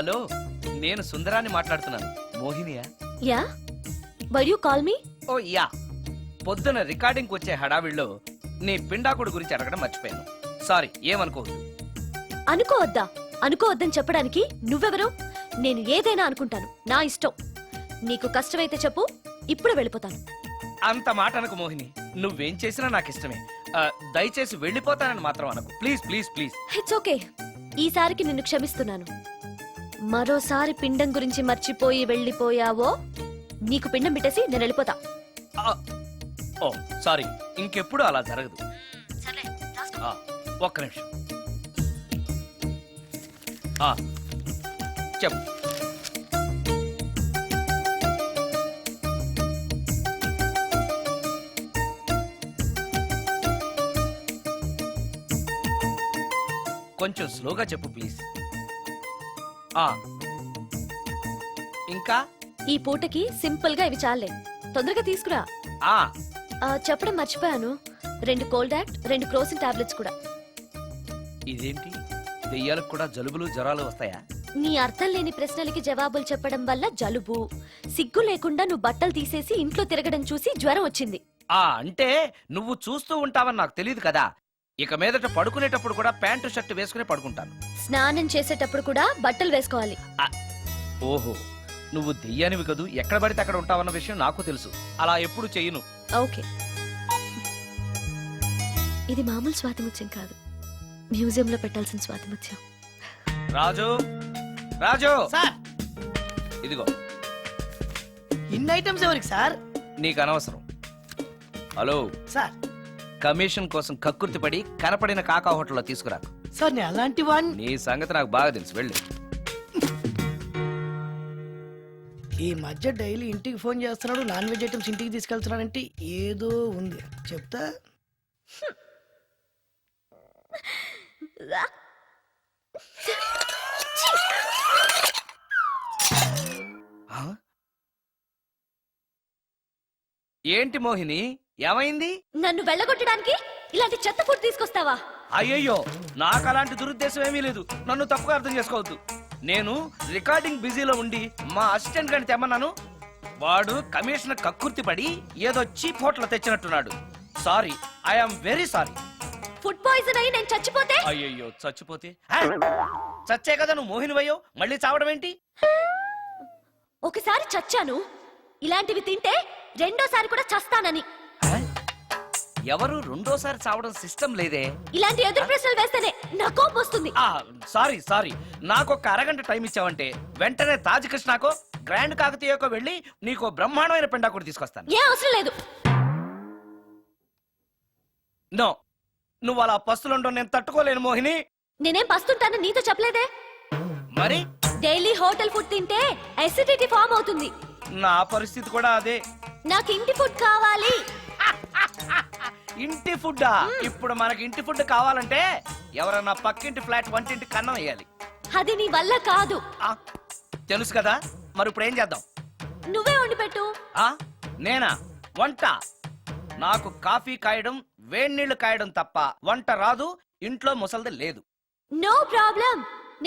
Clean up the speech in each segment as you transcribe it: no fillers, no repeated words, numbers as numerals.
Hello, నేను సుందరాన్ని మాట్లాడుతున్నాను. మోహినియా? Yeah, why you call me? Oh yeah, పొద్దున రికార్డింగ్ వచ్చే హడావిడిలో నీ పిండాకుడు గురించి అడగడం మర్చిపోయాను. సారీ, ఏమనుకోవద్దు. అనుకోవద్దా? అనుకోవద్దని చెప్పడానికి నువ్వెవరు? నేను ఏదైనా అనుకుంటాను, నా ఇష్టం. నీకు కష్టమైతే చెప్పు, ఇప్పుడు వెళ్ళిపోతాను. అంత మాట అనకు మోహిని, నువ్వేం చేసినా నాకు ఇష్టమే. దయచేసి వెళ్ళిపోతానని మాత్రం అనకు, please please please. It's okay, ఈసారికి నిన్ను క్షమిస్తున్నాను. మరోసారి పిండం గురించి మర్చిపోయి వెళ్ళిపోయావో నీకు పిండం పెట్టేసి నేను వెళ్ళిపోతా. ఓ సారీ, ఇంకెప్పుడు అలా జరగదు. ఒక్క నిమిషం. చెప్పు. కొంచెం స్లోగా చెప్పు ప్లీజ్. ఇంకా ఈ పూటకి సింపుల్ గా ఇవి చాలే, తొందరగా తీసుకురా. చెప్పడం మర్చిపోయాను, 2 కోల్డ్ యాక్ట్, 2 క్రోసిన్ టాబ్లెట్స్ కూడా. ఇదేంటి, దెయ్యాలకు కూడా జలుబులు జ్వరాలు వస్తాయా? నీ అర్థం లేని ప్రశ్నలకి జవాబులు చెప్పడం వల్ల జలుబు, సిగ్గు లేకుండా నువ్వు బట్టలు తీసేసి ఇంట్లో తిరగడం చూసి జ్వరం వచ్చింది. అంటే నువ్వు చూస్తూ ఉంటావని నాకు తెలియదు కదా. ఇక మీదట పడుకునేటప్పుడు కూడా ప్యాంటు షర్ట్ వేసుకుని పడుకుంటాను. స్నానం చేసేటప్పుడు కూడా బట్టలు వేసుకోవాలి. ఓహో, నువ్వు దెయ్యానివి కదూ, ఎక్కడ పడితే అక్కడ ఉంటావన్న విషయం నాకు తెలుసు. అలా ఎప్పుడు చెయ్యను. ఓకే, ఇది మామూలు స్వాతిముత్యం కాదు, మ్యూజియంలో పెట్టాల్సిన స్వాతిముత్యం. రాజు, రాజు సార్, ఇదిగో. ఇన్ని ఐటమ్స్ ఎవరికి సార్? నీకు అనవసరం. హలో సార్, కమిషన్ కోసం కక్కుర్తి పడి కనపడిన కాకా హోటల్లో తీసుకురాకు. సార్ నేను అలాంటి వాడిని. నీ సంగతి నాకు బాగా తెలుసు, వెళ్ళు. ఈ మధ్య డైలీ ఇంటికి ఫోన్ చేస్తున్నాడు, నాన్ వెజ్ ఐటమ్స్ ఇంటికి తీసుకెళ్తున్నాడంటే ఏదో ఉంది, చెప్తా. ఏంటి మోహిని, ఏమైంది? నన్ను వెళ్ళగొట్టడానికి ఇలాంటి చెత్త ఫుడ్ తీసుకొస్తావా? అయ్యయ్యో, నాకు అలాంటి దురుద్దేశం ఏమీ లేదు, నన్ను తప్పుగా అర్థం చేసుకోవద్దు. నేను రికార్డింగ్ బిజీలో ఉండి మా అసిస్టెంట్ గారిని తెమ్మన్నాను. వాడు కమిషనర్ కక్కుర్తి పడి ఏదో చీప్ హోటల్ తెచ్చినట్టున్నాడు. Sorry, I'm very sorry. Food poison అయి నేను చచ్చిపోతే? అయ్యయ్యో, చచ్చిపోతే? చచ్చే కదా నువ్వు మోహినివయ్యో, మళ్ళీ చావడం ఏంటి? ఒకసారి చచ్చాను, ఇలాంటివి తింటే రెండోసారి కూడా చస్తానని. ఎవరు రెండోసారి చావడం సిస్టం లేదే. ఇలాంటి ఎదురు ప్రశ్నలు వేస్తేనే నా కోపం వస్తుంది. సారీ సారీ, నాకు ఒక అరగంట టైం ఇచ్చావంటే వెంటనే తాజ్ కృష్ణాకో గ్రాండ్ కాకతీయకో వెళ్ళి నీకు బ్రహ్మాండమైన పెండాకుడు తీసుకొస్తాను. ఏ అవసరం లేదు. నో, నువ్వు అలా పస్తులుండో నేను తట్టుకోలేను మోహిని. నేనేం పస్తుంటానని నీతో చెప్పలేదే. మరి డైలీ హోటల్ ఫుడ్ తింటే అసిడిటీ ఫామ్ అవుతుంది. నా పరిస్థితి కూడా అదే. నాకు ఇంటి ఫుడ్ కావాలి. ఇంటి ఫుడ్డా? ఇప్పుడు మనకి ఇంటి ఫుడ్ కావాలంటే ఎవరన్నా పక్కింటి ఫ్లాట్ వంటింటి కన్నం వేయాలి. అది నీ వల్ల కాదు. తెలుసు కదా, మరి ఇప్పుడు ఏం చేద్దాం? నువ్వే వండి పెట్టు. నేనా వంట? నాకు కాఫీ కాయడం, వేడి నీళ్లు కాయడం తప్ప వంట రాదు. ఇంట్లో ముసల్ది లేదు. నో ప్రాబ్లం,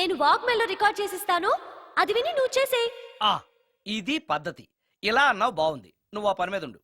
నేను వాక్మెన్ లో రికార్డ్ చేసిస్తాను, అది విని నువ్వు చేసేయ్. ఇది పద్ధతి. ఇలా అన్నావు, బాగుంది. నువ్వు ఆ పని మీద ఉండు.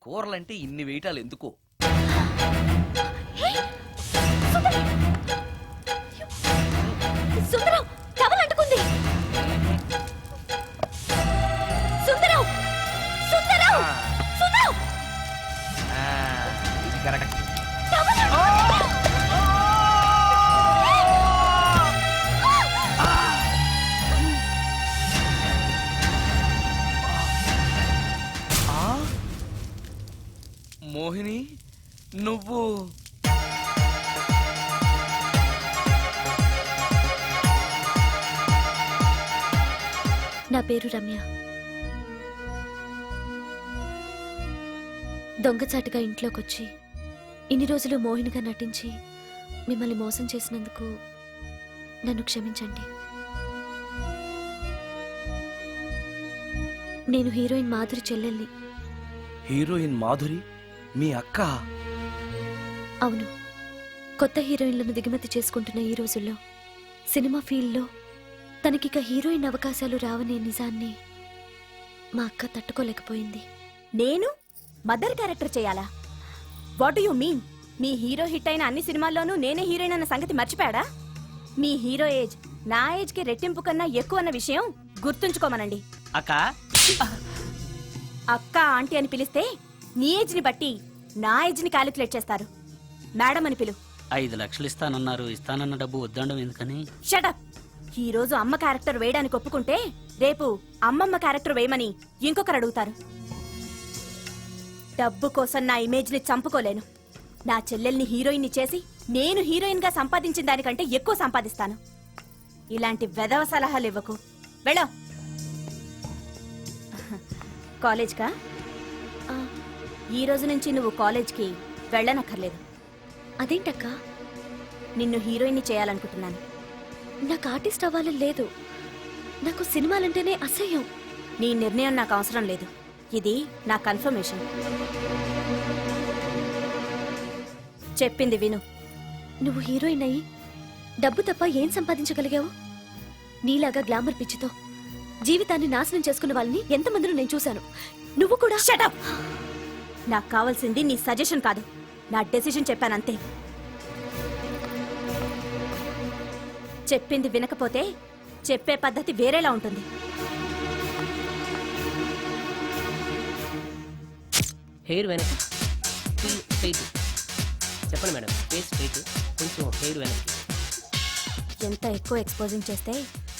కూరలంటే ఇన్ని వేయటాలు ఎందుకు? సుందరం, టవల్ అంటుకుంది. సుందరం, సుందరం, సుందరం. ఇది కరెక్ట్. మోహిని, నువ్వు నా పేరు రమ్య. దొంగచాటుగా ఇంట్లోకొచ్చి ఇన్ని రోజులు మోహినిగా నటించి మిమ్మల్ని మోసం చేసినందుకు నన్ను క్షమించండి. నేను హీరోయిన్ మాధురి చెల్లెల్ని. హీరోయిన్ మాధురి మీ అక్క? అవును. కొత్త హీరోయిన్లను దిగుమతి చేసుకుంటున్న ఈ రోజుల్లో సినిమా ఫీల్డ్లో తనకిక హీరోయిన్ అవకాశాలు రావనే నిజాన్ని మా అక్క తట్టుకోలేకపోయింది. నేను మదర్ క్యారెక్టర్ చేయాలా? What you mean? Me hero hit అయిన అన్ని సినిమాల్లోనూ నేనే హీరోయిన్ అన్న సంగతి మర్చిపోయాడా? మీ హీరో ఏజ్ నా ఏజ్ కి రెట్టింపు కన్నా ఎక్కువ అన్న విషయం గుర్తుంచుకోమనండి. అక్క అక్క ఆంటీ అని పిలిస్తే నీ ఏజ్ ని బట్టి నా ఏజ్ ని క్యాలిక్యులేట్ చేస్తారు. మేడం అని పిలు. 5 లక్షలు ఇస్తానన్నారు. ఇస్తానన్న డబ్బు వద్దండం ఎందుకని? షటప్. ఈ రోజు అమ్మ క్యారెక్టర్ వేయడానికి ఒప్పుకుంటే రేపు అమ్మమ్మ క్యారెక్టర్ వేయమని ఇంకొకరు అడుగుతారు. డబ్బు కోసం నా ఇమేజ్ ని చంపుకోలేను. నా చెల్లెల్ని హీరోయిన్ ని చేసి నేను హీరోయిన్ గా సంపాదించిన దానికంటే ఎక్కువ సంపాదిస్తాను. ఇలాంటి వెధవ సలహాలు ఇవ్వకు. వెళ్ళో. కాలేజ్కా? ఆ, ఈ రోజు నుంచి నువ్వు కాలేజ్కి వెళ్ళనక్కర్లేదు. అదేంటక్క? నిన్ను హీరోయిన్ ని చేయాలనుకుంటున్నాను. నాకు ఆర్టిస్ట్ అవ్వాలని లేదు. నాకు సినిమాలంటేనే అసహ్యం. నీ నిర్ణయం నాకు అవసరం లేదు. ఇది నా కన్ఫర్మేషన్. చెప్పింది విను. నువ్వు హీరోయిన్ అయ్యి డబ్బు తప్ప ఏం సంపాదించగలిగావు? నీలాగా గ్లామర్ పిచ్చితో జీవితాన్ని నాశనం చేసుకున్న వాళ్ళని ఎంతమందిని నేను చూశాను. నువ్వు కూడా. షటప్. నాకు కావాల్సింది నీ సజెషన్ కాదు, నా డెసిషన్ చెప్పానంతే. చెప్పింది వినకపోతే చెప్పే పద్ధతి వేరేలా ఉంటుంది. హెయిర్ వెనక స్ట్రైట్. చెప్పండి మేడం. ఫేస్ స్ట్రైట్, కొంచెం హెయిర్ వెనక్కి. ఎంత ఎక్కువ ఎక్స్పోజింగ్ చేస్తే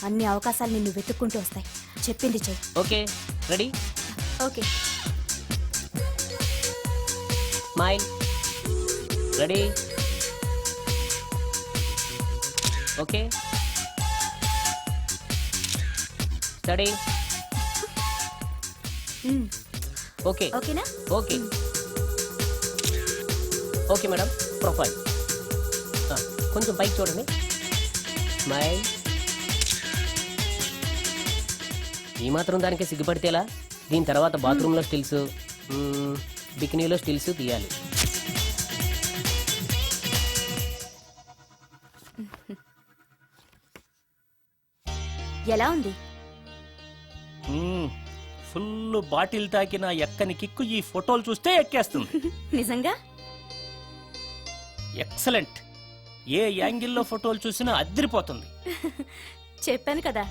అన్ని అవకాశాలు నిన్ను వెతుక్కుంటూ వస్తాయి. చెప్పింది చెయ్యి. Okay, ready? Okay. Smile. Ready? Okay. Study. Okay ఓకేనా? ఓకే. Okay madam. ప్రొఫైల్ కొంచెం పైకి చూడండి. స్మైల్. ఈ మాత్రం దానికి సిగ్గుపడితేలా? దీని తర్వాత బాత్రూంలో స్టిల్స్, బికినీలో స్టిల్స్ తీయాలి. ఎలా ఉంది? ఫుల్ బాటిల్ తాకిన ఎక్కని కిక్కు ఈ ఫోటోలు చూస్తే ఎక్కేస్తుంది. నిజంగా ఎక్సలెంట్. ఏ యాంగిల్లో ఫోటోలు చూసినా అద్దరిపోతుంది. చెప్పాను కదా,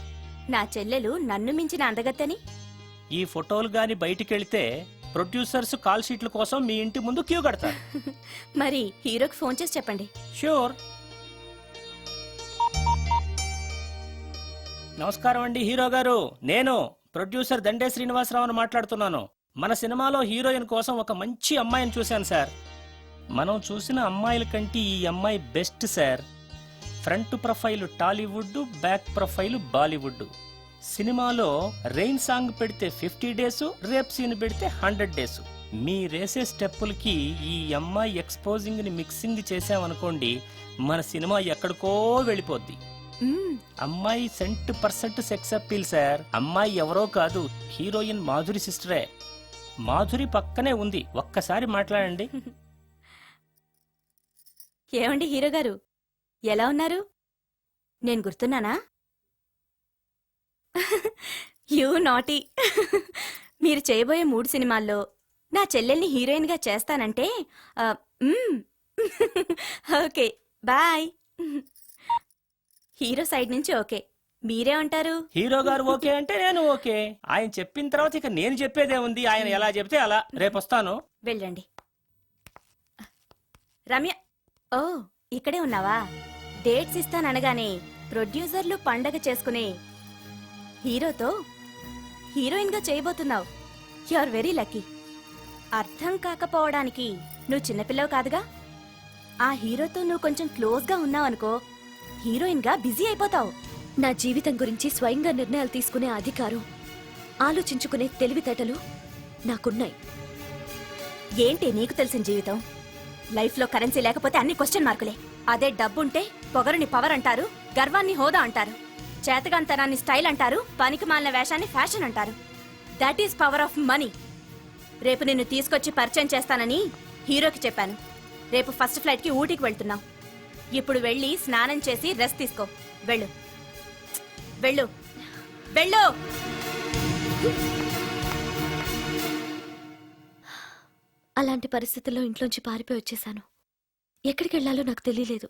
నా చెల్లెలు నన్ను మించిన అందగత్తని. ఈ ఫోటోలు గాని బయటికెళ్తే ప్రొడ్యూసర్స్ కాల్ షీట్ల కోసం మీ ఇంటి ముందు క్యూ కడతారు. మరి హీరోకి ఫోన్ చేసి చెప్పండి. ష్యూర్. నమస్కారం అండి హీరో గారు. నేను ప్రొడ్యూసర్ దండే శ్రీనివాసరావుని మాట్లాడుతున్నాను. మన సినిమాలో హీరోయిన్ కోసం ఒక మంచి అమ్మాయిని చూశాను సార్. మనం చూసిన అమ్మాయిల కంటే ఈ అమ్మాయి best sir. Front profile Tollywood, back profile Bollywood. సినిమాలో రెయిన్ సాంగ్ పెడితే 50 డేస్, రేప్ సీన్ పెడితే 100 డేస్. మీరేసే స్టెప్పులకి ఈ అమ్మాయి ఎక్స్పోజింగ్ ని మిక్సింగ్ చేసామనుకోండి, మన సినిమా ఎక్కడికో వెళ్ళిపోద్ది. అమ్మాయి 100% సెక్స్ అప్పీల్ సార్. అమ్మాయి ఎవరో కాదు, హీరోయిన్ మాధురి సిస్టరే. మాధురి పక్కనే ఉంది, ఒక్కసారి మాట్లాడండి. ఏమండి హీరో గారు, ఎలా ఉన్నారు? నేను గుర్తున్నానా? You naughty. మీరు చేయబోయే 3 సినిమాల్లో నా చెల్లెల్ని హీరోయిన్ గా చేస్తానంటే ఓకే బాయ్. హీరో సైడ్ నుంచి ఓకే, మీరే అంటారు? హీరో గారు ఓకే అంటే నేను ఓకే. ఆయన చెప్పిన తర్వాత ఇక నేను చెప్పేదే ఉంది. ఆయన ఎలా చెప్తే అలా. రేపు వస్తాను. వెళ్ళండి. రమ్య, ఓ ఇక్కడే ఉన్నావా? డేట్స్ ఇస్తాననగానే ప్రొడ్యూసర్లు పండగ చేసుకునే హీరోతో హీరోయిన్ గా చేయబోతున్నావు. You are very lucky. అర్థం కాకపోవడానికి నువ్వు చిన్నపిల్లవు కాదుగా. ఆ హీరోతో నువ్వు కొంచెం క్లోజ్ గా ఉన్నావనుకో, హీరోయిన్ గా బిజీ అయిపోతావు. నా జీవితం గురించి స్వయంగా నిర్ణయాలు తీసుకునే అధికారం, ఆలోచించుకునే తెలివితేటలు నాకున్నాయి. ఏంటి నీకు తెలిసిన జీవితం? లైఫ్లో కరెన్సీ లేకపోతే అన్ని క్వశ్చన్ మార్కులే. అదే డబ్బుంటే పొగరుని పవర్ అంటారు, గర్వాన్ని హోదా అంటారు, చేతగాంతనాన్ని స్టైల్ అంటారు, పనికి మాలిన వేషాన్ని ఫ్యాషన్ అంటారు. That is power of money. రేపు నిన్ను తీసుకొచ్చి పరిచయం చేస్తానని హీరోకి చెప్పాను. రేపు ఫస్ట్ ఫ్లైట్కి ఊటీకి వెళ్తున్నాం. ఇప్పుడు వెళ్ళి స్నానం చేసి రెస్ట్ తీసుకో. వెళ్ళు వెళ్ళు వెళ్ళు. అలాంటి పరిస్థితుల్లో ఇంట్లోంచి పారిపోయి వచ్చేశాను. ఎక్కడికి వెళ్లాలో నాకు తెలియలేదు.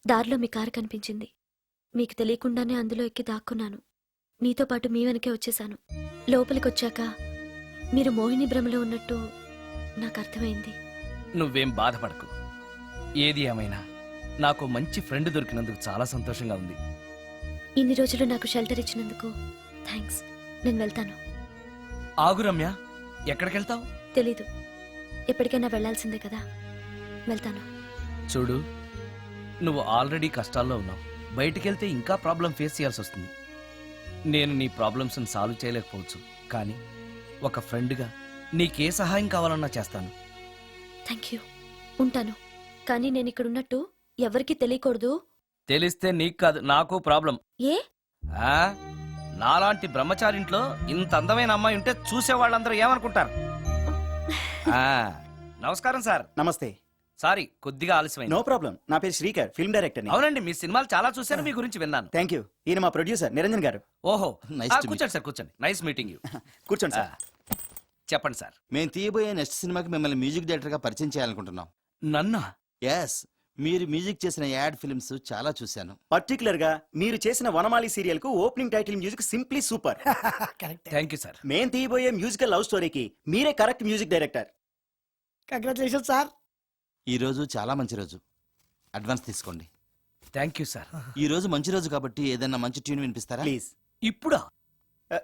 దారిలో మీ కారు కనిపించింది. మీకు తెలియకుండానే అందులో ఎక్కి దాక్కున్నాను. మీతో పాటు మీ వెనకే వచ్చేశాను. లోపలికొచ్చాక మీరు మోహిని భ్రమలో ఉన్నట్టు నాకు అర్థమైంది. నువ్వేం బాధపడకు. ఏది ఏమైనా నాకు మంచి ఫ్రెండ్ దొరికినందుకు చాలా సంతోషంగా ఉంది. ఇన్ని రోజులు నాకు షెల్టర్ ఇచ్చినందుకు థ్యాంక్స్. నేను వెళ్తాను. ఆగు రమ్య, ఎక్కడికెళ్తావు? తెలీదు. ఎప్పటికైనా వెళ్లాల్సిందే కదా. వెళ్తాను. చూడు, నువ్వు ఆల్రెడీ కష్టాల్లో ఉన్నావు. బయటికెళ్తే ఇంకా ప్రాబ్లం ఫేస్ చేయాల్సి వస్తుంది. నేను నీ ప్రాబ్లమ్స్ని సాల్వ్ చేయలేకపోవచ్చు, కానీ ఒక ఫ్రెండ్గా నీకే సహాయం కావాలన్నా చేస్తాను. Thank you. ఉంటాను. కానీ నేను ఇక్కడ ఉన్నట్టు ఎవరికీ తెలియకూడదు. తెలిస్తే నీకు కాదు, నాకు ప్రాబ్లం. ఏ? ఆ? నాలాంటి బ్రహ్మచారింట్లో ఇంత అందమైన అమ్మాయి ఉంటే చూసేవాళ్ళందరూ ఏమనుకుంటారు? ఆ, నమస్కారం సార్. నమస్తే. సారీ, కొద్దిగా ఆలస్యమైంది. No problem. నా పేరు శ్రీకర్, ఫిల్మ్ డైరెక్టర్. అవునండి, మీ సినిమాలు చాలా చూశాను, మీ గురించి విన్నాను. Thank you. ఈయన మా ప్రొడ్యూసర్ నిరంజన్ గారు. ఓహో, Nice to meet కూర్చోండి సార్, కూర్చోండి. Nice meeting you. కూర్చోండి సార్. చెప్పండి సార్. మేము తీయబోయే నెక్స్ట్ సినిమాకి మిమ్మల్ని మ్యూజిక్ డైరెక్టర్ గా పరిచయం చేయాలనుకుంటున్నాం. నన్నా? ఎస్, మీరు మ్యూజిక్ చేసిన యాడ్ ఫిల్మ్స్ చాలా చూశాను. పర్టికులర్ గా మీరు చేసిన వనమాలి సీరియల్ కు opening title music simply super. Correct. Thank you sir. మేం తీయబోయే మ్యూజికల్ లవ్ స్టోరీకి మీరే correct music director. Congratulation sir. ఈ రోజు చాలా మంచి రోజు. అడ్వాన్స్ తీసుకోండి. Thank you sir. ఈ రోజు మంచి రోజు కాబట్టి ఏదైనా మంచి ట్యూన్ వినిపిస్తారా? ప్లీజ్. ఇప్పుడా?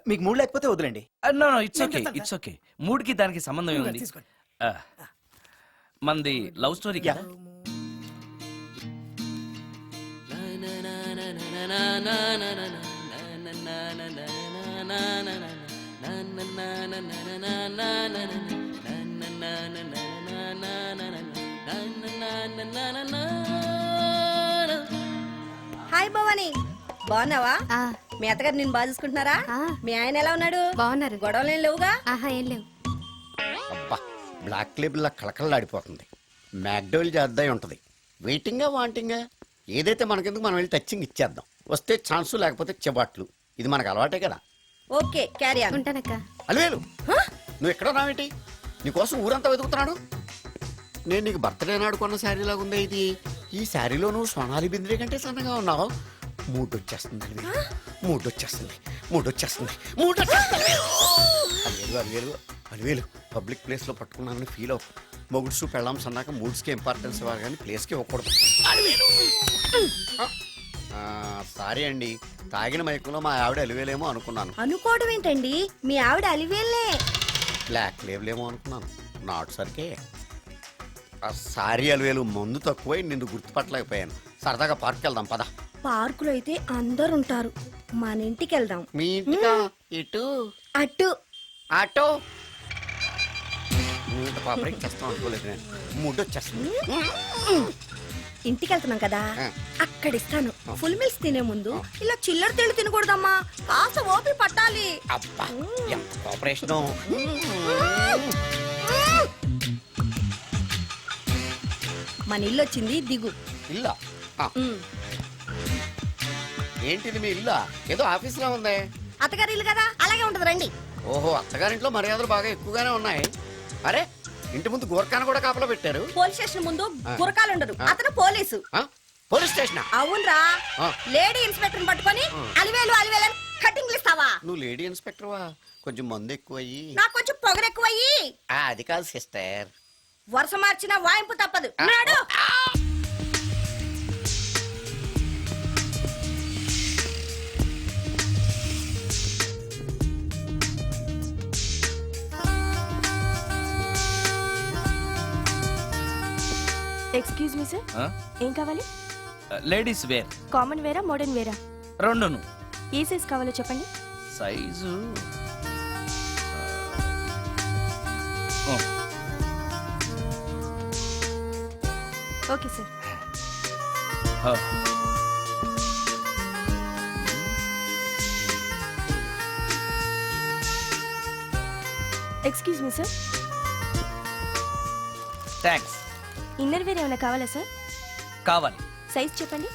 మీకు మూడు లేకపోతే వదిలేండి. నో ఇట్స్ నేను ఓకే, చేస్తాను ఇట్స్ ఓకే. మూడుకి దానికి సంబంధం ఏముంది? తీసుకోండి. మంది లవ్ స్టోరీ కదా. హాయ్ భవాని, బాగున్నావా? మీ అత్తగారు నిన్ను బాగా చూసుకుంటున్నారా? మీ ఆయన ఎలా ఉన్నాడు? బాగున్నారు. గొడవలు ఏం లేవుగా? ఆహా, ఏం లేవు. అబ్బా, బ్లాక్ లేబుల్లా కళకళలాడిపోతుంది. మ్యాక్డోల్ చేద్దాయి ఉంటుంది. వెయిటింగా వాంటింగా ఏదైతే మనకెందుకు, మనం వెళ్ళి టచ్చింగ్ ఇచ్చేద్దాం. వస్తే ఛాన్సు, లేకపోతే చెబాట్లు. ఇది మనకు అలవాటే కదా. Okay, carry on. ఉంటానక్క. అలివేలు, నువ్వు ఎక్కడ రావేంటి? నీకోసం ఊరంతా వెతుకుతున్నాడు. నేను నీకు బర్త్డే నాడు కొన్న శారీలాగా ఉందే ఇది. ఈ శారీలో నువ్వు సోనాలి బింద్రే కంటే సన్నగా ఉన్నావు. మూడు వచ్చేస్తుంది అలివేలు, మూడు వచ్చేస్తుంది, మూడు వచ్చేస్తుంది, మూడు వచ్చేస్తుంది. అలివేలు అలివేలు అలివేలు, పబ్లిక్ ప్లేస్లో పట్టుకున్నానని ఫీల్ అవ్వు. మొగుడ్స్ పెళ్ళాంస్ అన్నాక మూడ్స్కి ఇంపార్టెన్స్ ఇవ్వాలి, కానీ ప్లేస్కి ఇవ్వకూడదు. సారీ అండి, తాగిన మైకంలో మా ఆవిడ అలివేలేమో అనుకున్నాను. అనుకోవడం ఏంటండి, మీ ఆవిడ అలివేలే. బ్లాక్ లేబులేమో అనుకున్నాను. నాట్ సరికే. సారీ అలివేలు, మందు తక్కువై నిన్ను గుర్తుపట్టలేకపోయాను. సరదాగా పార్క్ వెళ్దాం పద. పార్కులో అయితే అందరు ఉంటారు, మన ఇంటికి వెళ్దాం. మీ ఇంటికా? ఇటు అటు. ఆటో. నువ్వు ఇంత పాపరేట్ చేస్తాం అనుకోలేదు నేను. మూడు వచ్చేస్తుంది. ఇంటికి వెళ్తున్నాం కదా, ఆ. అక్కడ ఇస్తాను. ఫుల్ మీల్స్ తినే ముందు ఇలా చిల్లర తెళ్ళు తినకూడదమ్మా, కాస్త ఓపి పట్టాలి. అబ్బా, ఎంత కోఆపరేషను. మన ఇల్లు వచ్చింది, దిగు. ఇల్లా? ఏంటిది మీ ఇల్లా? ఏదో ఆఫీసులో ఉంది. అత్తగారి ఇల్లు కదా, అలాగే ఉంటది, రండి. ఓహో, అత్తగారింట్లో మర్యాదలు బాగా ఎక్కువగానే ఉన్నాయి. అరే, ఇంటి ముందు గోర్ఖాను కూడా కాపలా పెట్టారు. పోలీస్ స్టేషన్ ముందు గురకాలు ఉండరు, అతను పోలీసు. ఆ? Police station? అవునరా, ఆ. లేడీ ఇన్స్పెక్టర్ పట్టుకొని అలివేలు అలివేలు కటింగ్లు ఇస్తావా? నువ్వు లేడీ ఇన్స్పెక్టర్వా? కొంచెం మందు ఎక్కువయ్యి. నాకు కొంచెం పొగరెక్కువయ్యి. అది కాదు సిస్టర్. వరుస మార్చిన వాయింపు తప్పదు. నాడు ఎక్స్క్యూజ్ మీ సార్, ఏం కావాలి? లేడీస్ వేర్ కామన్ వేరా, మోడర్న్ వేరా? రెండును. ఏ సైజ్ కావాలో చెప్పండి. Size okay sir. Excuse me sir, thanks. Inner wear ఏమైనా కావాలా సార్? కావాలి. సైజ్ చెప్పండి.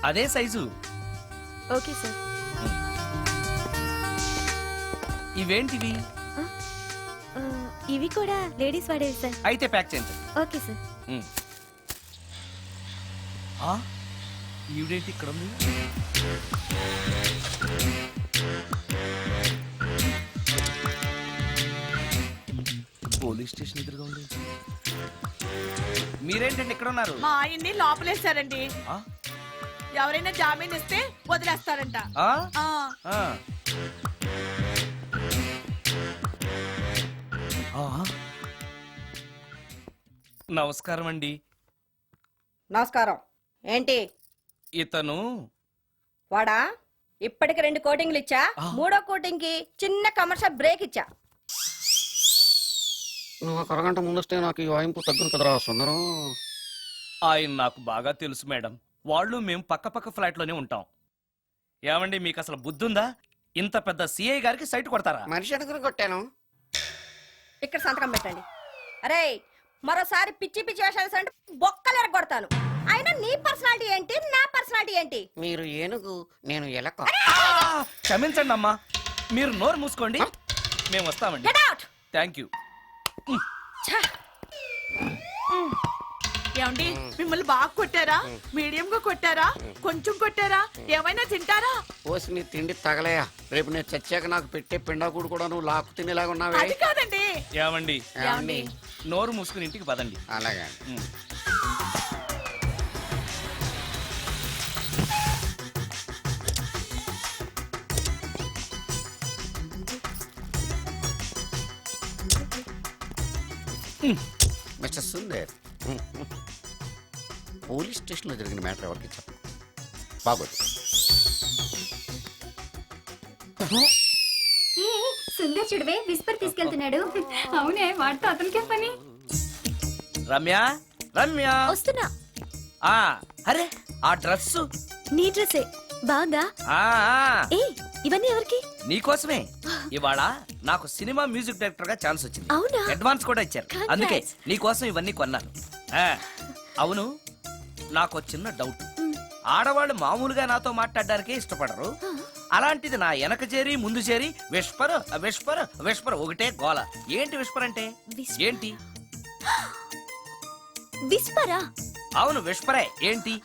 అదే సైజు. Okay sir. ఇవేంటివి? ఇవి కూడా లేడీస్ వాడేవి సార్. అయితే ప్యాక్ చేయండి. Okay sir. ఈవిడేంటి ఇక్కడ ఉంది? పోలీస్ స్టేషన్ ఎదురుగా ఉంది. మీరేంటండి ఇక్కడ ఉన్నారు? మా ఆయన్ని లోపలేస్తారండి. ఆ? ఎవరైనా జామీన్ ఇస్తే వదిలేస్తారంట. ఆ? ఆ. ఆ. ఆ. నమస్కారం అండి. నమస్కారం. ఏంటి ఇతను వాడా? ఇప్పటికి 2 కోటింగ్లు ఇచ్చా. ఆ. 3వ కోటింగ్ కి చిన్న కమర్షియల్ బ్రేక్ ఇచ్చా. నువ్వు ఒక అరగంట ముందొస్తే నాకు ఈ వాయింపు తగ్గును కదరా సుందరం. ఆయన నాకు బాగా తెలుసు మేడం. వాళ్ళు మేము పక్క ఫ్లాట్ లోనే ఉంటాం. ఏమండి మీకు అసలు బుద్ధుందా? ఇంత పెద్ద సిఐ గారికి సైట్ కొడతారా? మనిషి అనుకుని కొట్టాను. ఇక్కడ సంతకం పెట్టండి. అరే మరోసారి పిచ్చి పిచ్చి వేషాలు అంటే బొక్కలు ఎరగొడతాను. అయినా నీ పర్సనాలిటీ ఏంటి, నా పర్సనాలిటీ ఏంటి? మీరు ఏనుగు, నేను ఎలక. క్షమించండి అమ్మా, మీరు నోరు మూసుకోండి. మేము వస్తామండి. Get out. Thank you. ఏమండి మిమ్మల్ని బాగా కొట్టారా, మీడియం గా కొట్టారా, కొంచెం కొట్టారా, ఏమైనా తింటారా? పోసి నీ తిండి తగలయా. రేపు నేను చచ్చాక నాకు పెట్టే పిండాకుడు కూడా నువ్వు లాక్కు తినేలాగా ఉన్నావే. అది కాదండి. ఏమండి ఏమండి? నోరు మూసుకుని ఇంటికి పదండి. అలాగే. మిస్టర్ సుందర్, పోలీస్ స్టేషన్లో జరిగిన మ్యాటర్ ఎవరికి చెప్పు. బాగోదు. సుందర్ చూడవే విస్పర్ తీసుకెళ్తున్నాడు. అవునే, వాడితో అతనికే పని. రమ్య, రమ్య వస్తున్నా. ఆ అరే ఆ డ్రెస్ నీ డ్రెస్సే బాగుందా? ఏ ఇవన్నీ ఎవరికి? నీకోసమే. ఇవాళ నాకు సినిమా మ్యూజిక్ డైరెక్టర్ గా ఛాన్స్ వచ్చింది. అవునా? అడ్వాన్స్ కూడా ఇచ్చారు. Congrats. అందుకే నీకోసం ఇవన్నీ కొన్నాను. అవును, నాకు చిన్న డౌట్. ఆడవాళ్ళు మామూలుగా నాతో మాట్లాడడానికే ఇష్టపడరు. అలాంటిది నా వెనక చేరి ముందు చేరి విస్పర్ విస్పర్ విస్పర్ ఒకటే గోల. ఏంటి విస్పర్ అంటే? Whisper. ఏంటి? విస్పరా? అవును విస్పరే. ఏంటి?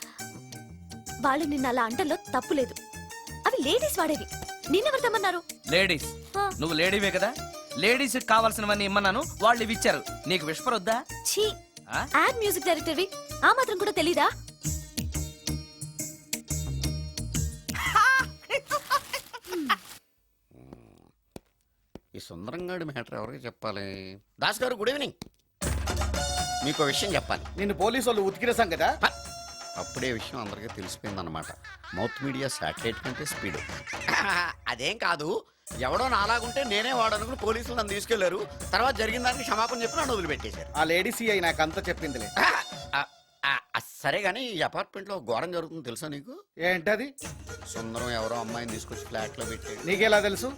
వాళ్ళు నిన్న అలా అంటలో తప్పులేదు. అవి లేడీస్ వాడేవి. నిన్నెవరు తెమ్మన్నారు? లేడీస్. ఆ. నువ్వు లేడీవే కదా. లేడీస్ కావాల్సినవన్నీ ఇమ్మన్నాను, వాళ్ళు ఇవి ఇచ్చారు. నీకు విస్పర్ వద్దా? ఛీ, ఆ? యాడ్ మ్యూజిక్ డైరెక్టర్వి, ఆ మాత్రం కూడా తెలీదా? ఈ సుందరంగాడి మ్యాటర్ ఎవరికి చెప్పాలి? దాస్ గారు గుడ్ ఈవినింగ్. మీకు విషయం చెప్పాలి. నిన్ను పోలీసు వాళ్ళు ఉతికిరేసాం కదా. అప్పుడే విషయం అందరికీ తెలిసిపోయిందన్నమాట. మౌత్ మీడియా శాటిలైట్ కంటే స్పీడ్. అదేం కాదు, ఎవడో నాలాగుంటే నేనే వాడనుకుని పోలీసులు నన్ను తీసుకెళ్లారు. తర్వాత జరిగిన దానికి క్షమాపణ చెప్పి నన్ను వదిలిపెట్టేశారు. ఆ లేడీ సిఐ నాకు అంతా చెప్పిందిలే. సరే గానీ ఈ అపార్ట్మెంట్ లో ఘోరం జరుగుతుంది తెలుసా నీకు? ఏంటది? సుందరం ఎవరో అమ్మాయిని తీసుకొచ్చి ఫ్లాట్ లో పెట్టాడు. నీకెలా తెలుసు?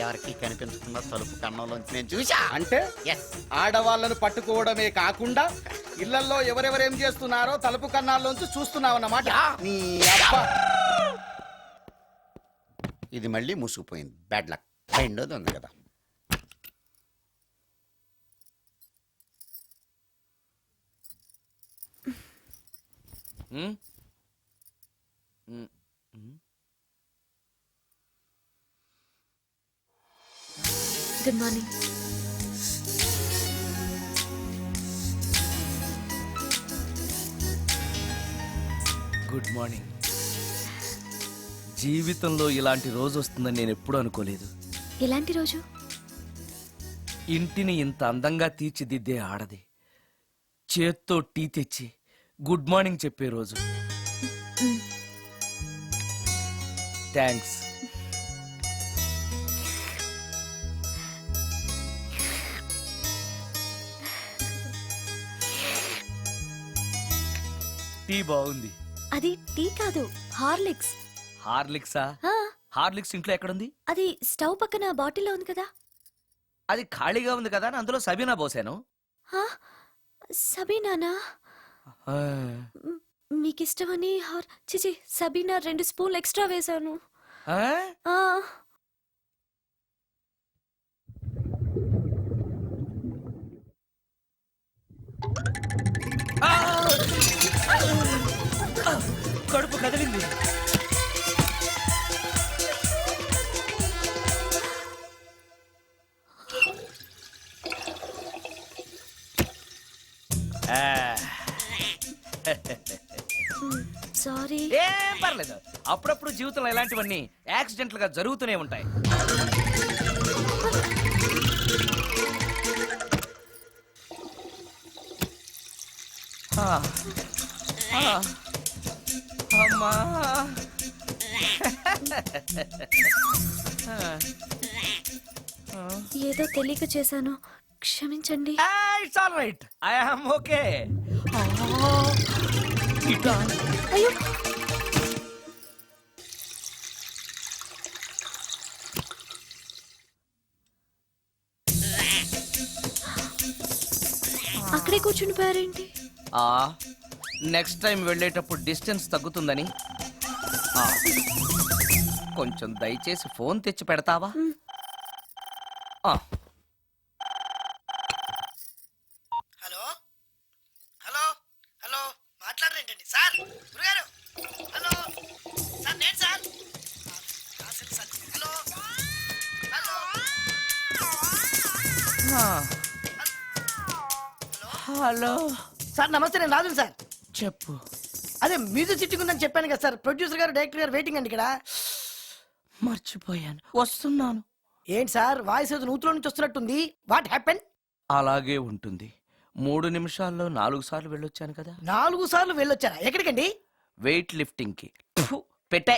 ఎవరికి కనిపించకుండా తలుపు కన్నంలోంచి నేను చూసా. అంటే ఎస్, ఆడవాళ్ళను పట్టుకోవడమే కాకుండా ఇళ్లలో ఎవరెవరేం చేస్తున్నారో తలుపు కన్నాల్లోంచి చూస్తున్నావన్నమాట. నీ అబ్బా. ఇది మళ్ళీ మూసుకుపోయింది. Bad luck. రెండోది ఉంది కదా. Good morning. Good morning. జీవితంలో ఇలాంటి రోజు వస్తుందని నేను ఎప్పుడూ అనుకోలేదు. ఎలాంటి రోజు? ఇంటిని ఇంత అందంగా తీర్చిదిద్దే ఆడది చేత్తో టీ తెచ్చి గుడ్ మార్నింగ్ చెప్పే రోజు. థ్యాంక్స్. టీ బాగుంది. అది టీ కాదు, హార్లిక్స్. హార్లిక్సా? ఆ, హార్లిక్స్ ఇంట్లో ఎక్కడుంది? అది స్టవ్ పక్కన బాటిల్లో ఉంది కదా. అది ఖాళీగా ఉంది కదా అని అందులో సబీనా పోసాను. ఆ, సబీనానా? ఆ, మీకిష్టమని చిచి సబీనా 2 స్పూన్లు ఎక్స్ట్రా వేశాను. ఆ? ఆ, ఆ! కడుపు కదిలింది. సారీ. ఏం పర్లేదు. అప్పుడప్పుడు జీవితంలో ఇలాంటివన్నీ యాక్సిడెంట్లుగా జరుగుతూనే ఉంటాయి. ఆ, ఆ, అమ్మా. ఏదో తెలియక చేశాను, క్షమించండి. It's all right. I am okay. ఇట్లా అయ్యో, అక్కడే కూర్చుని పోయారేంటి? నెక్స్ట్ టైం వెళ్ళేటప్పుడు డిస్టెన్స్ తగ్గుతుందని. ఆ, కొంచెం దయచేసి ఫోన్ తెచ్చి పెడతావా? ఆ, హలో హలో హలో మాట్లాడరేంటండి సార్? గురుగారు హలో సార్, నేను sir. Hello hello hello sir నమస్తే, నేను రాజు సార్. చెప్పు. అదే మ్యూజిక్ సిట్టింగ్ ఉందని చెప్పాను కదా సార్. ప్రొడ్యూసర్ గారు, డైరెక్టర్ గారు వెయిటింగ్ అండి ఇక్కడ. మర్చిపోయాను, వస్తున్నాను. ఏంటి సార్ వాయిస్ ఏదో నూతులో నుంచి వస్తున్నట్టుంది? What happen? అలాగే ఉంటుంది. 3 నిమిషాల్లో 4 సార్లు వెళ్ళొచ్చాను కదా. 4 సార్లు వెళ్ళొచ్చారా? ఎక్కడికండి? వెయిట్ లిఫ్టింగ్ కి. ఫు, పెట్టే.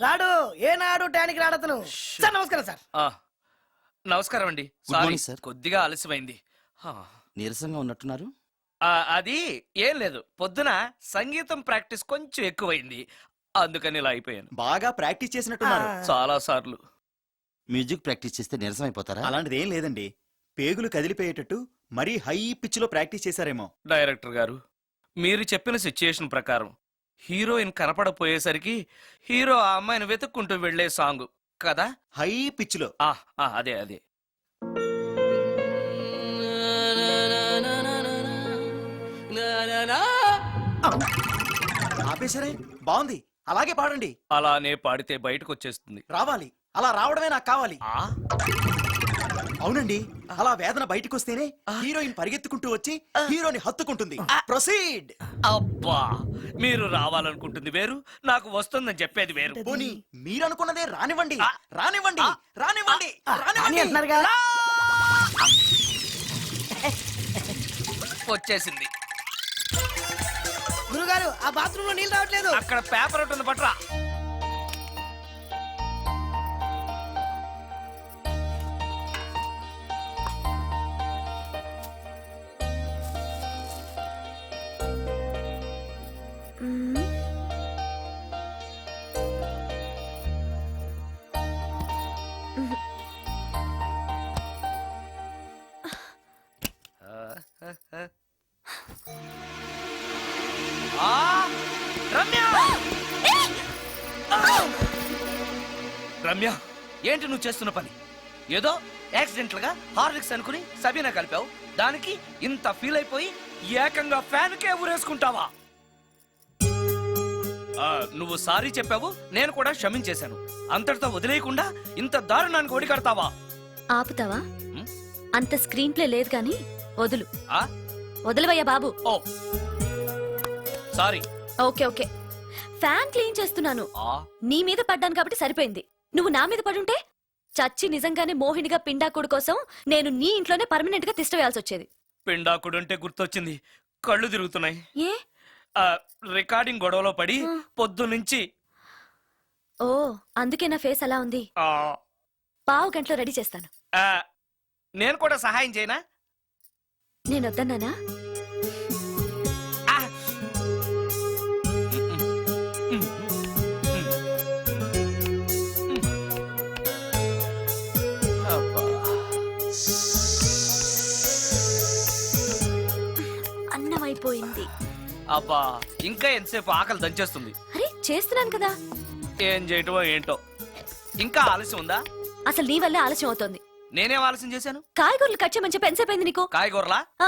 రాడు ఏనాడు టానికి రాడతను. సార్ నమస్కారం సార్. నమస్కారం అండి. Good sorry, morning, sir. కొద్దిగా ఆలస్యమైంది. నీరసంగా ఉన్నట్టున్నారు. అది ఏం లేదు, పొద్దున సంగీతం ప్రాక్టీస్ కొంచెం ఎక్కువైంది, అందుకని ఇలా అయిపోయాను. బాగా ప్రాక్టీస్ చేసినట్టున్నారు. చాలా సార్లు. మ్యూజిక్ ప్రాక్టీస్ చేస్తే నీరసం అయిపోతారా? అలాంటిది ఏం లేదండి. పేగులు కదిలిపోయేటట్టు మరీ హై పిచ్ లో ప్రాక్టీస్ చేశారేమో. డైరెక్టర్ గారు, మీరు చెప్పిన సిచ్యుయేషన్ ప్రకారం హీరోయిన్ కనపడపోయేసరికి హీరో ఆ అమ్మాయిని వెతుక్కుంటూ వెళ్లే సాంగ్ కదా. హై పిచ్ లో. అదే అదే. ఆపేశారే? బాగుంది, అలాగే పాడండి. అలానే పాడితే బయటకు వచ్చేస్తుంది. రావాలి, అలా రావడమే నాకు కావాలి. ఆ అవునండి, అలా వేదన బయటకు వస్తేనే హీరోయిన్ పరిగెత్తుకుంటూ వచ్చి హీరోని హత్తుకుంటుంది. ప్రొసీడ్. అబ్బా, మీరు రావాలనుకుంటుంది వేరు, నాకు వస్తుందని చెప్పేది వేరు. పోనీ మీరు అనుకున్నదే రానివ్వండి. రానివ్వండి, రానివ్వండి, అని రానివ్వండి. అంటున్నారుగా. వచ్చేసింది. గురుగారు ఆ బాత్రూమ్ లో నీళ్ళు రావట్లేదు. అక్కడ పేపర్ ఉంటుంది, పట్రా. మ్మ్. రమ్య! రమ్య, ఏంటి నువ్వు చేస్తున్న పని? ఏదో యాక్సిడెంటల్ గా హార్లిక్స్ అనుకుని సబీనా కలిపావు, దానికి ఇంత ఫీల్ అయిపోయి ఏకంగా ఫ్యాన్ కే ఊరేసుకుంటావా? నువ్వు సారీ చెప్పావు, నేను కూడా క్షమించేశాను. అంతటితో వదిలేయకుండా ఇంత దారుణానికి ఒడికడతావా? ఆపుతావా? మ్? అంత స్క్రీన్ ప్లే లేదు గాని వదులు. ఆ? వదలవయ్యా బాబు. Oh sorry. Okay okay, fan clean చేస్తున్నాను. ఆ నీ మీద పడ్డాను కాబట్టి సరిపోయింది. నువ్వు నా మీద పడుంటే చచ్చి నిజంగానే మోహినిగా పిండాకుడు కోసం నేను నీ ఇంట్లోనే పర్మనెంట్ గా తిష్ట వేయాల్సి వచ్చేది. పిండాకుడంటే గుర్తొచ్చింది. కళ్ళు తిరుగుతున్నాయి. ఏ ఆ, రికార్డింగ్ గొడవలో పడి పొద్దున్నుంచి ఓ అందుకే నా ఫేస్ అలా ఉంది. ఆ, పావు గంటలో రెడీ చేస్తాను. ఆ, నేను కూడా సహాయం చేయనా? నేను వద్దన్నానా? ఆ. అబ్బా. అన్నం అయిపోయింది. అబ్బా ఇంకా ఎంతసేపు ఆకలి దంచేస్తుంది. అరే చేస్తున్నాను కదా. ఏం చేయటమో ఏంటో. ఇంకా ఆలస్యం ఉందా? అసలు నీ వల్లే ఆలస్యం అవుతోంది. నేనేం ఆలస్యం చేశాను? కాయగూరలు కట్ చేయమని చెప్పి ఎంతసేపు అయింది నీకు? కాయగూరలా? ఆ,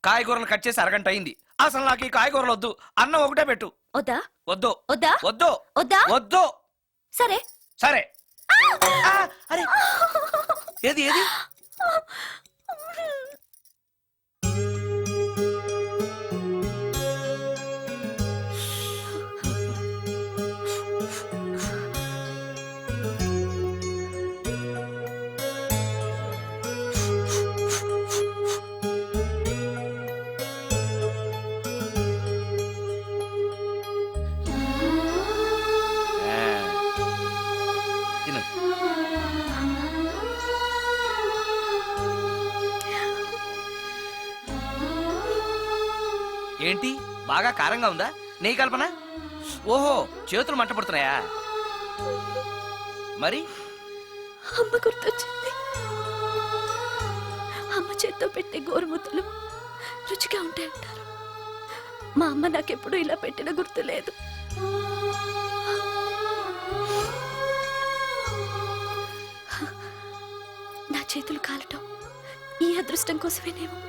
కాయగూరలు కట్ చేసి అరగంట అయింది. అసలు నాకు ఈ కాయగూరలు వద్దు. అన్నం ఒకటే పెట్టు. వద్దా వద్దు వద్దా వద్దు వద్దా? వద్దు. సరే. సరే. ఆ, అరే ఏది ఏది? తిను. ఏంటి బాగా కారంగా ఉందా? నెయ్యి కల్పన? ఓహో చేతులు మంట పడుతున్నాయా? మరి అమ్మ గుర్తొచ్చింది. అమ్మ చేత్తో పెట్టే గోరుముద్దలు రుచిగా ఉంటాయంటారు. మా అమ్మ నాకెప్పుడు ఇలా పెట్టిన గుర్తు లేదు. నా చేతులు కాలటం ఈ అదృష్టం కోసమేనేమో.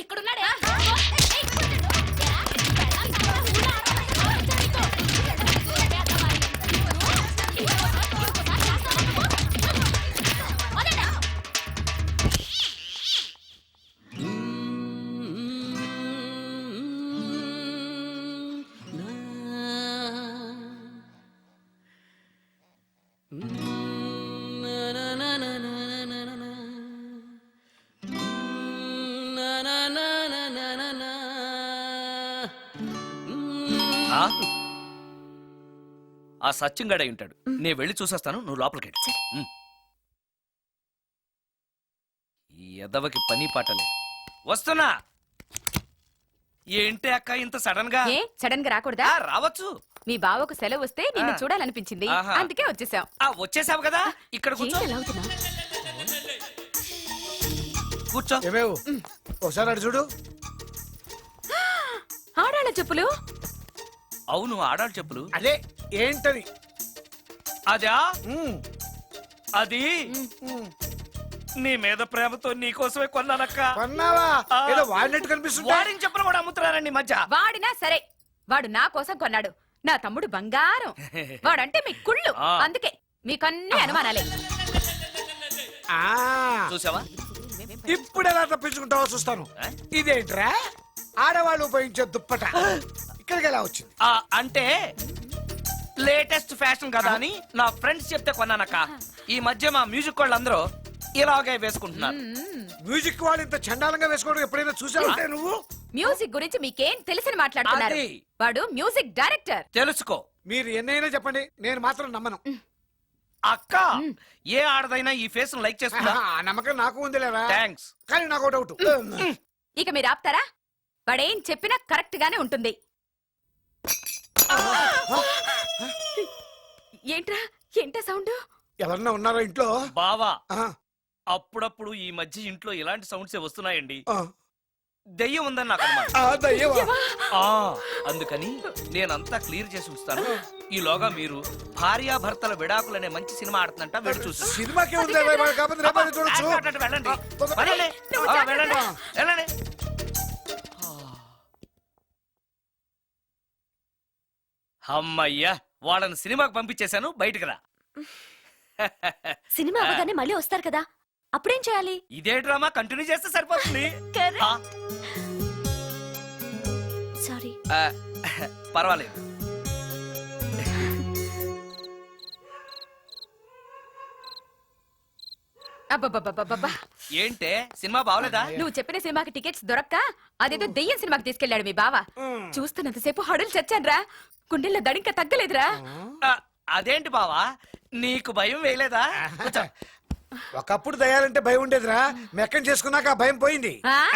ఇక్కడున్నాడే. ఆ? ఆ సత్యంగాడై ఉంటాడు. నేను వెళ్ళి చూసేస్తాను, నువ్వు లోపలికి వెళ్ళు. ఉమ్. ఈ ఎదవకి పని పాట లేదు. వస్తున్నా. ఏంటి అక్క ఇంత సడన్ గా? ఏ సడన్ గా రాకూడదా? ఆ, రావచ్చు. మీ బావకు సెలవు వస్తే నిన్ను ఆ. చూడాలనిపించింది, ఆహా. అందుకే వచ్చేసాం. ఆ వచ్చేసావు కదా, ఇక్కడ కూర్చో. ఏంటి ఎలా అవుతున్నా? కూర్చో. ఏమేవు ఒకసారి అటు చూడు. ఆడాళ్ళ చెప్పులు. అవును ఆడాడు చెప్పులు. అదే ఏంటది? అదా ఉమ్, అది నీ మీద ప్రేమతో నీకోసమే కొన్నానక్క. కొన్నావా? ఆ. ఏదో వాడినట్టు కనిపిస్తుంది. వాడిని చెప్పులు కూడా అమ్ముతున్నారండి ఈ మధ్య. వాడినా సరే, వాడు నా కోసం కొన్నాడు. నా తమ్ముడు బంగారం. వాడంటే మీ కుళ్ళు. ఆ. అందుకే మీకన్నీ అనుమానాలే. ఆ, చూసావా? ఇప్పుడు ఎలా తప్పించుకుంటావో చూస్తాను. ఆ? ఇదేంట్రా ఆడవాళ్ళు ఉపయోగించే దుప్పట ఇక్కడికి ఎలా వచ్చింది? అంటే లేటెస్ట్ ఫ్యాషన్ కదా అని నా ఫ్రెండ్స్ చెప్తే కొన్నానక్క. ఈ మధ్య మా మ్యూజిక్ వాళ్ళందరూ ఇలాగే వేసుకుంటున్నారు. మ్యూజిక్ వాళ్ళు ఇంత చండాలంగా వేసుకోవడం ఎప్పుడైనా చూసావంటే నువ్వు? మ్యూజిక్ గురించి మీకేం తెలిసిన మాట్లాడుతున్నారు? అది. వాడు మ్యూజిక్ డైరెక్టర్. తెలుసుకో మీరు ఎన్నైనా చెప్పండి, నేను మాత్రం నమ్మను. అక్క. ఏ ఆడదైనా ఈ ఫేస్ లైక్ చేస్తుందా? ఆ నమ్మకం నాకు ఉందిలేరా, థ్యాంక్స్. కానీ నాకు డౌట్. ఇక మీరు ఆపుతారా? వాడేం చెప్పినా కరెక్ట్ గానే ఉంటుంది. ఏంట్రా ఏంటా సౌండ్? ఎవరన్నా ఉన్నారా ఇంట్లో? బావా ఆ, అప్పుడప్పుడు ఈ మధ్య ఇంట్లో ఇలాంటి సౌండ్సే వస్తున్నాయండి. ఆ. దెయ్యం ఉందని నాకు అనుమానం. ఆ దయ్యమా? ఆ, అందుకని నేనంతా క్లియర్ చేసి ఉంచుతాను. ఈలోగా మీరు భార్యాభర్తల విడాకులనే మంచి సినిమా ఆడుతుందంట వెళ్ళి చూసి సినిమాకే ఉంది కాకపోతే రేపటి చూడొచ్చు. వెళ్ళండి వెళ్ళండి. తొందర- ఆ, వెళ్ళండి వెళ్ళండి. అమ్మయ్యా, వాళ్ళని సినిమాకి పంపించేశాను. బయటికి రా. సినిమా అవగానే మళ్ళీ వస్తారు కదా, అప్పుడేం చేయాలి? ఇదే డ్రామా కంటిన్యూ చేస్తే సరిపోతుంది. ఆ, సారీ. ఆ, పర్వాలేదు. అబ్బబ్బబ్బబ్బబ్బా. ఏంటే సినిమా బాగలేదా? నువ్వు చెప్పిన సినిమాకి టికెట్స్ దొరక్క అదేదో దెయ్యం సినిమాకి తీసుకెళ్లాడు మీ బావ. చూస్తున్నంతసేపు హడులు చచ్చాన్రా, గుండెల్లో దడింక తగ్గలేదురా. ఆ, అదేంటి బావా, నీకు భయం వేయలేదా? కూర్చో. ఒకప్పుడు దయాలంటే భయం ఉండేదిరా, మెక్కం చేసుకున్నాక ఆ భయం పోయింది. ఆ?